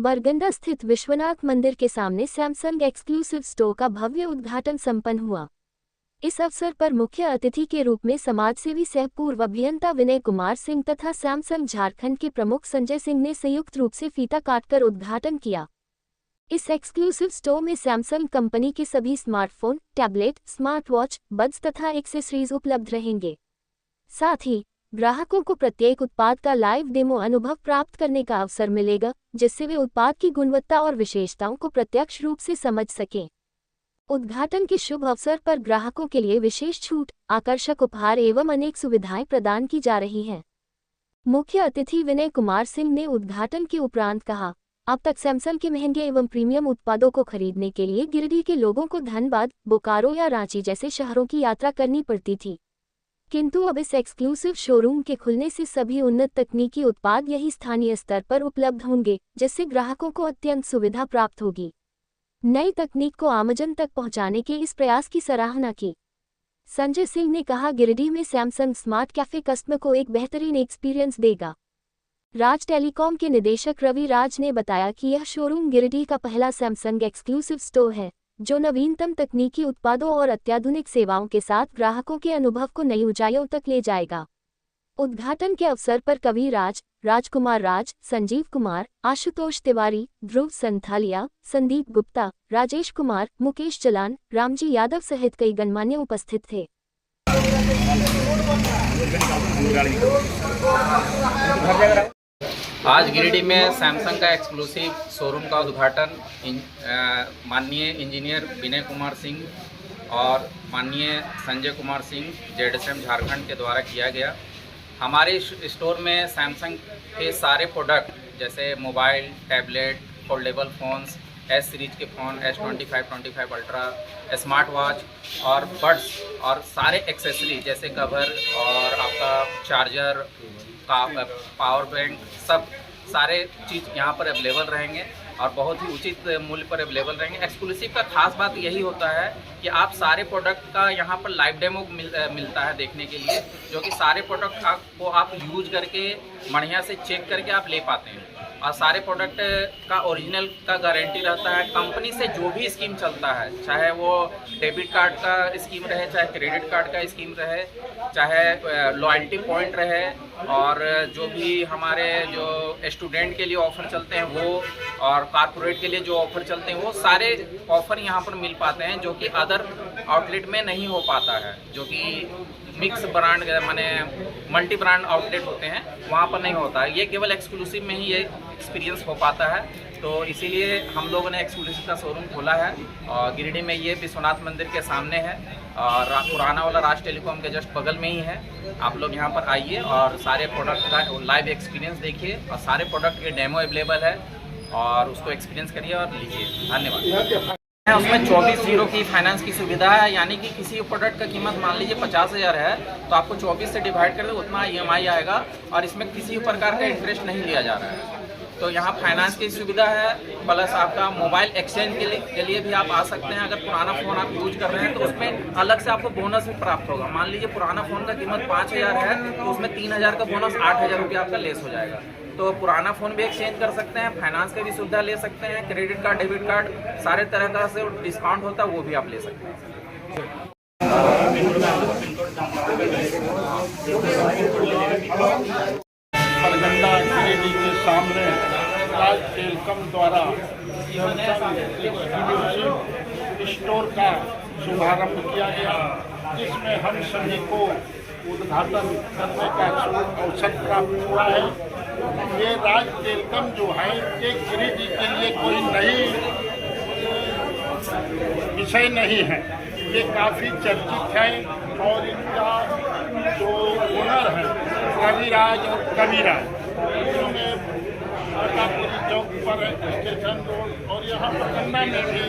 बरगंडा स्थित विश्वनाथ मंदिर के सामने सैमसंग एक्सक्लूसिव स्टोर का भव्य उद्घाटन संपन्न हुआ। इस अवसर पर मुख्य अतिथि के रूप में समाजसेवी सह पूर्व अभियंता विनय कुमार सिंह तथा सैमसंग झारखंड के प्रमुख संजय सिंह ने संयुक्त रूप से फीता काटकर उद्घाटन किया। इस एक्सक्लूसिव स्टोर में सैमसंग कंपनी के सभी smartphone, tablet, smart watch, buds तथा एक्सेसरीज उपलब्ध रहेंगे। साथ ही ग्राहकों को प्रत्येक उत्पाद का लाइव डेमो अनुभव प्राप्त करने का अवसर मिलेगा, जिससे वे उत्पाद की गुणवत्ता और विशेषताओं को प्रत्यक्ष रूप से समझ सकें। उद्घाटन के शुभ अवसर पर ग्राहकों के लिए विशेष छूट, आकर्षक उपहार एवं अनेक सुविधाएं प्रदान की जा रही हैं। मुख्य अतिथि विनय कुमार सिंह ने उद्घाटन के उपरांत कहा, अब तक सैमसंग के महंगे एवं प्रीमियम उत्पादों को खरीदने के लिए गिरिडीह के लोगों को धनबाद, बोकारो या रांची जैसे शहरों की यात्रा करनी पड़ती थी, किंतु अब इस एक्सक्लूसिव शोरूम के खुलने से सभी उन्नत तकनीकी उत्पाद यही स्थानीय स्तर पर उपलब्ध होंगे, जिससे ग्राहकों को अत्यंत सुविधा प्राप्त होगी। नई तकनीक को आमजन तक पहुंचाने के इस प्रयास की सराहना की। संजय सिंह ने कहा, गिरिडीह में सैमसंग स्मार्ट कैफे कस्टमर को एक बेहतरीन एक्सपीरियंस देगा। राज टेलीकॉम के निदेशक रवि राज ने बताया कि यह शोरूम गिरिडीह का पहला सैमसंग एक्सक्लूसिव स्टोर है, जो नवीनतम तकनीकी उत्पादों और अत्याधुनिक सेवाओं के साथ ग्राहकों के अनुभव को नई ऊंचाइयों तक ले जाएगा। उद्घाटन के अवसर पर कवि राज, राजकुमार राज, संजीव कुमार, आशुतोष तिवारी, ध्रुव संथालिया, संदीप गुप्ता, राजेश कुमार, मुकेश चलान, रामजी यादव सहित कई गणमान्य उपस्थित थे। आज गिरिडीह में सैमसंग का एक्सक्लूसिव शोरूम का उद्घाटन माननीय इंजीनियर विनय कुमार सिंह और माननीय संजय कुमार सिंह जेडएसएम झारखंड के द्वारा किया गया। हमारे स्टोर में सैमसंग के सारे प्रोडक्ट जैसे mobile, tablet, foldable phones, S series के phone, S25, 25 ultra, smart watch और बड्स और सारे एक्सेसरी जैसे कवर और आपका चार्जर का पावर बैंक, सब सारे चीज़ यहाँ पर अवेलेबल रहेंगे और बहुत ही उचित मूल्य पर अवेलेबल रहेंगे। एक्सक्लूसिव का खास बात यही होता है कि आप सारे प्रोडक्ट का यहाँ पर लाइव डेमो मिलता है देखने के लिए, जो कि सारे प्रोडक्ट को आप यूज करके बढ़िया से चेक करके आप ले पाते हैं और सारे प्रोडक्ट का ओरिजिनल का गारंटी रहता है। कंपनी से जो भी स्कीम चलता है, चाहे वो डेबिट कार्ड का स्कीम रहे, चाहे क्रेडिट कार्ड का स्कीम रहे, चाहे लॉयल्टी पॉइंट रहे और जो भी हमारे जो स्टूडेंट के लिए ऑफ़र चलते हैं वो और कॉर्पोरेट के लिए जो ऑफ़र चलते हैं वो सारे ऑफ़र यहाँ पर मिल पाते हैं, जो कि अदर आउटलेट में नहीं हो पाता है, जो कि मिक्स ब्रांड माने मल्टी ब्रांड आउटलेट होते हैं वहाँ पर नहीं होता है। ये केवल एक्सक्लूसिव में ही ये एक्सपीरियंस हो पाता है, तो इसीलिए हम लोगों ने एक्सक्लूसिव का शोरूम खोला है और गिरिडीह में ये विश्वनाथ मंदिर के सामने है और पुराना वाला राज टेलीकॉम के जस्ट बगल में ही है। आप लोग यहाँ पर आइए और सारे प्रोडक्ट का लाइव एक्सपीरियंस देखिए और सारे प्रोडक्ट के डेमो अवेलेबल है और उसको एक्सपीरियंस करिए और लीजिए। धन्यवाद। उसमें 24/0 की फाइनेंस की सुविधा है, यानी कि किसी प्रोडक्ट का कीमत मान लीजिए 50,000 है तो आपको 24 से डिवाइड कर दो उतना EMI आएगा और इसमें किसी प्रकार का इंटरेस्ट नहीं लिया जा रहा है। तो यहाँ फाइनेंस की सुविधा है, प्लस आपका मोबाइल एक्सचेंज के लिए भी आप आ सकते हैं। अगर पुराना फ़ोन आप यूज कर रहे हैं तो उसमें अलग से आपको बोनस भी प्राप्त होगा। मान लीजिए पुराना फ़ोन का कीमत 5,000 है तो उसमें 3,000 का बोनस 8,000 रुपया आपका लेस हो जाएगा। तो पुराना फ़ोन भी एक्सचेंज कर सकते हैं, फाइनेंस का भी सुविधा ले सकते हैं, क्रेडिट कार्ड, डेबिट कार्ड, सारे तरह का से डिस्काउंट होता है वो भी आप ले सकते हैं। बरगंडा गिरिडीह के सामने राज टेलीकॉम द्वारा एक्सक्लूसिव स्टोर का शुभारंभ किया गया, जिसमें हम सभी को उद्घाटन करने का अवसर प्राप्त हुआ है। ये राज टेलीकॉम जो है ये गिरिडीह के लिए कोई नई विषय नहीं है, ये काफ़ी चर्चित है और इनका जो ओनर है रविराज और कविराज, उन्होंने अटापुरी चौक पर स्टेशन रोड और यहाँ बरगंडा में भी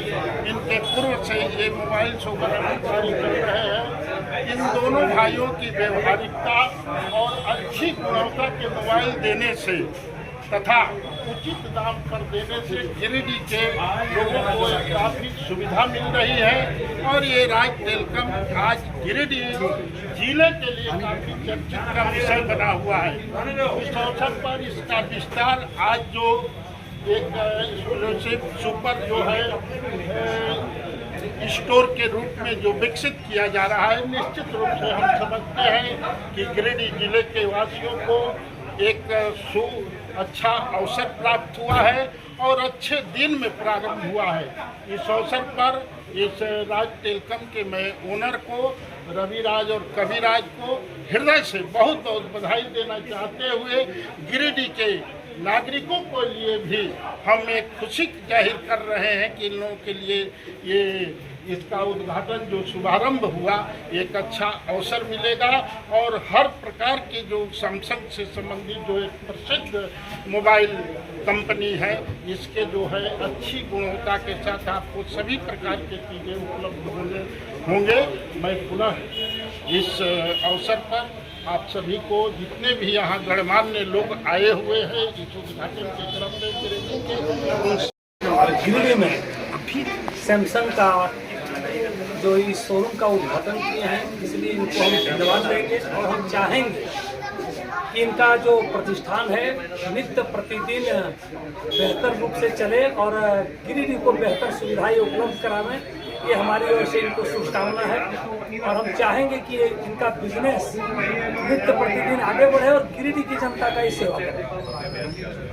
इनके पूर्व से ये मोबाइल शो जारी कर रहे हैं। इन दोनों भाइयों की व्यवहारिकता और अच्छी गुणवत्ता के मोबाइल देने से तथा उचित दाम पर देने से गिरिडीह के लोगों को काफ़ी सुविधा मिल रही है और ये राज टेलीकॉम आज गिरिडीह जिले के लिए काफ़ी चर्चित का विषय बना हुआ है। इस अवसर पर इसका विस्तार आज जो एक एक्सक्लूसिव सुपर जो है स्टोर के रूप में जो विकसित किया जा रहा है, निश्चित रूप से हम समझते हैं कि गिरिडीह जिले के वासियों को एक अच्छा अवसर प्राप्त हुआ है और अच्छे दिन में प्रारंभ हुआ है। इस अवसर पर इस राज टेलकम के मैं ओनर को, रविराज और कविराज को हृदय से बहुत बहुत बधाई देना चाहते हुए गिरिडीह के नागरिकों को लिए भी हम एक खुशी जाहिर कर रहे हैं कि इन लोगों के लिए ये इसका उद्घाटन जो शुभारंभ हुआ एक अच्छा अवसर मिलेगा और हर प्रकार के जो सैमसंग से संबंधित जो एक प्रसिद्ध मोबाइल कंपनी है, इसके जो है अच्छी गुणवत्ता के साथ आपको सभी प्रकार की चीज़ें उपलब्ध होंगे। मैं पुनः इस अवसर पर आप सभी को, जितने भी यहाँ गणमान्य लोग आए हुए हैं इस उद्घाटन के क्रम में, गिरिडीह में सैमसंग का जो इस शोरूम का उद्घाटन किए हैं, इसलिए इनको हम धन्यवाद देंगे और हम चाहेंगे कि इनका जो प्रतिष्ठान है नित्य प्रतिदिन बेहतर रूप से चले और गिरिडीह को बेहतर सुविधाएं उपलब्ध करावें। ये हमारी ओर से इनको शुभकामना है और हम चाहेंगे कि इनका बिजनेस नित्य प्रतिदिन आगे बढ़े और गिरिडीह की जनता का ही सेवा करे।